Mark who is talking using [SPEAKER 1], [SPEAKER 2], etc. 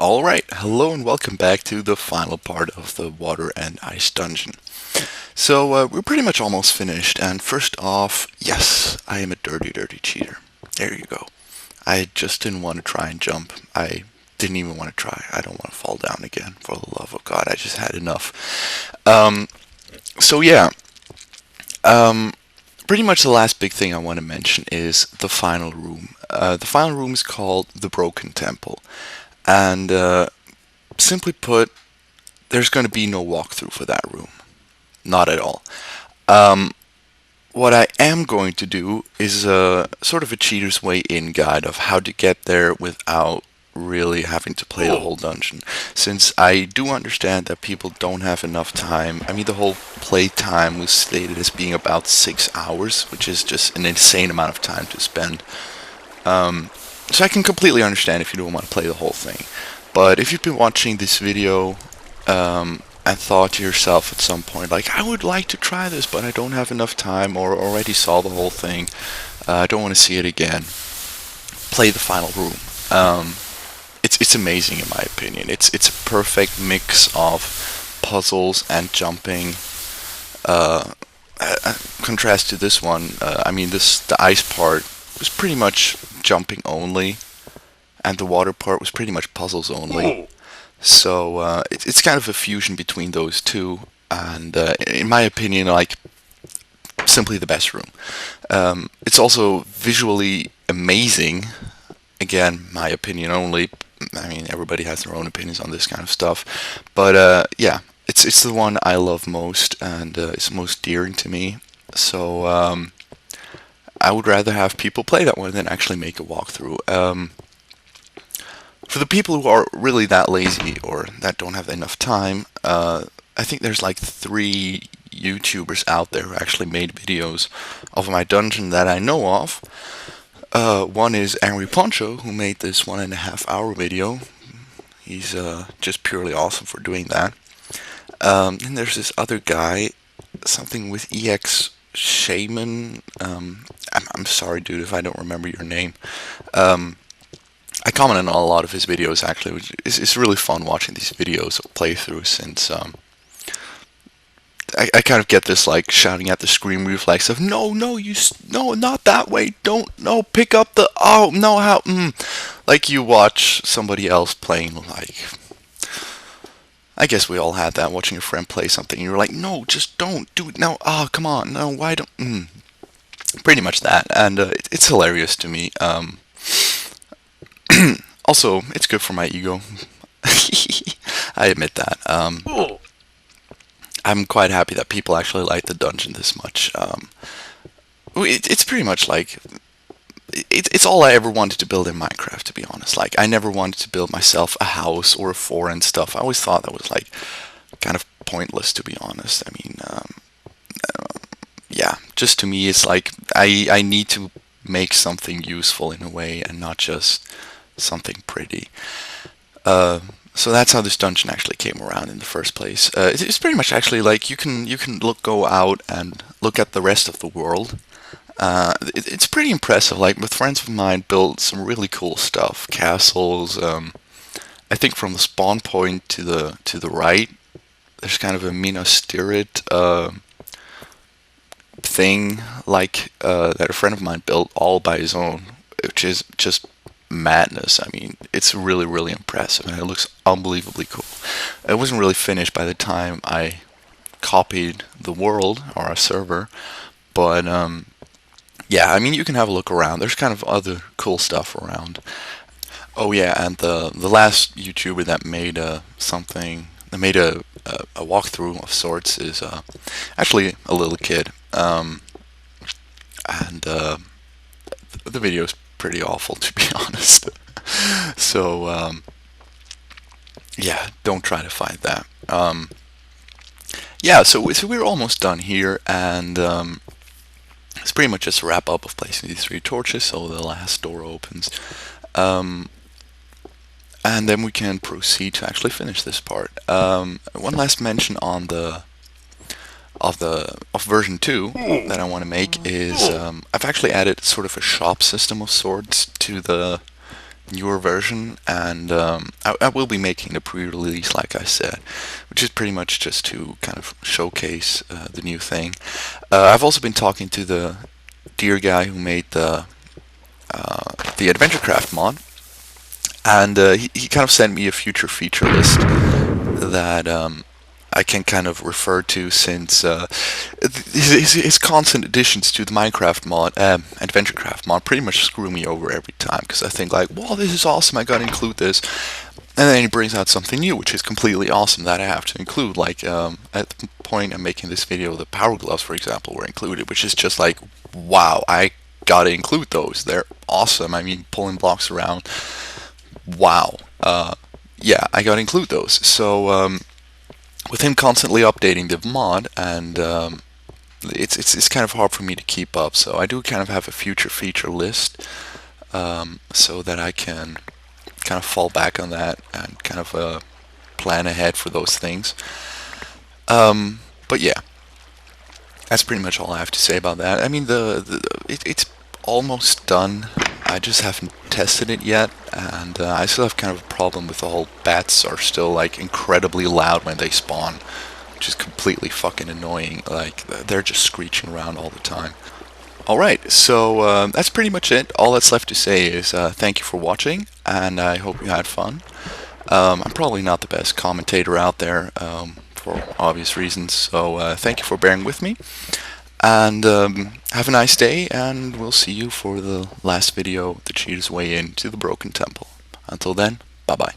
[SPEAKER 1] Alright, hello and welcome back to the final part of the Water and Ice Dungeon. We're pretty much almost finished, and first off, yes, I am a dirty, dirty cheater. There you go. I just didn't want to try and jump. I didn't even want to try. I don't want to fall down again, for the love of God. I just had enough. Um, so yeah, um, pretty much the last big thing I want to mention is the final room. The final room is called the Broken Temple. And simply put, there's going to be no walkthrough for that room. Not at all. Um, what I am going to do is sort of a cheater's way in guide of how to get there without really having to play the whole dungeon. Since I do understand that people don't have enough time. I mean, the whole play time was stated as being about 6 hours, which is just an insane amount of time to spend. So I can completely understand if you don't want to play the whole thing. But if you've been watching this video and thought to yourself at some point, like, I would like to try this, but I don't have enough time, or already saw the whole thing, I don't want to see it again, play the final room. It's amazing in my opinion. It's a perfect mix of puzzles and jumping. Contrast to this one, I mean, the ice part was pretty much jumping only, and the water part was pretty much puzzles only. So it's kind of a fusion between those two, and in my opinion, like, simply the best room. It's also visually amazing. Again, my opinion only. I mean, everybody has their own opinions on this kind of stuff, but yeah, it's the one I love most, and it's most dearing to me. So I would rather have people play that one than actually make a walkthrough. For the people who are really that lazy or that don't have enough time, I think there's like 3 YouTubers out there who actually made videos of my dungeon that I know of. One is Angry Poncho, who made this 1.5 hour video. He's just purely awesome for doing that. And there's this other guy, something with EX Shaman. I'm sorry, dude, if I don't remember your name. I comment on a lot of his videos actually, which is really fun watching these videos or playthroughs, since I kind of get this like shouting at the screen reflex of no, no, no, not that way, don't, no, pick up the, oh, no, how, like you watch somebody else playing, like, I guess we all had that, watching a friend play something, and you're like, no, just don't do it, no, oh, come on, no, why don't, pretty much that, and it's hilarious to me. Also, it's good for my ego. I admit that. I'm quite happy that people actually like the dungeon this much. It's pretty much like it's all I ever wanted to build in Minecraft, to be honest. Like, I never wanted to build myself a house or a fort and stuff. I always thought that was like kind of pointless, to be honest. I mean, yeah, just to me, it's like I need to make something useful in a way, and not just something pretty. So that's how this dungeon actually came around in the first place. It's pretty much actually like you can go out and look at the rest of the world. It's pretty impressive. Like, with friends of mine, built some really cool stuff, castles. I think from the spawn point to the right, there's kind of a Minas Tirith thing, like, that a friend of mine built all by his own, which is just madness. I mean, it's really, really impressive, and it looks unbelievably cool. It wasn't really finished by the time I copied the world or our server, but yeah, I mean, you can have a look around. There's kind of other cool stuff around. Oh yeah, and the last YouTuber that made something, that made a walkthrough of sorts, is actually a little kid, and the video is pretty awful, to be honest. So yeah, don't try to find that. Yeah, so we're almost done here, and it's pretty much just a wrap up of placing these 3 torches, so the last door opens. And then we can proceed to actually finish this part. One last mention on the of version 2 that I want to make is I've actually added sort of a shop system of sorts to newer version, and I will be making the pre-release, like I said, which is pretty much just to kind of showcase the new thing. I've also been talking to the dear guy who made the AdventureCraft mod, and he kind of sent me a future feature list that I can kind of refer to, since his constant additions to the Minecraft mod, AdventureCraft mod, pretty much screw me over every time, because I think like, "Wow, this is awesome! I gotta include this," and then he brings out something new, which is completely awesome that I have to include. Like at the point I'm making this video, the power gloves, for example, were included, which is just like, wow, I gotta include those. They're awesome. I mean, pulling blocks around. Wow. Yeah, I gotta include those. So with him constantly updating the mod, and it's kind of hard for me to keep up. So I do kind of have a future feature list, so that I can kind of fall back on that and kind of plan ahead for those things. But yeah, that's pretty much all I have to say about that. I mean, it's almost done. I just haven't tested it yet, and I still have kind of a problem with the whole bats are still like incredibly loud when they spawn, which is completely fucking annoying. Like they're just screeching around all the time. All right, so that's pretty much it. All that's left to say is thank you for watching, and I hope you had fun. I'm probably not the best commentator out there, for obvious reasons, so thank you for bearing with me. And have a nice day, and we'll see you for the last video, the cheetah's way into the Broken Temple. Until then, bye bye.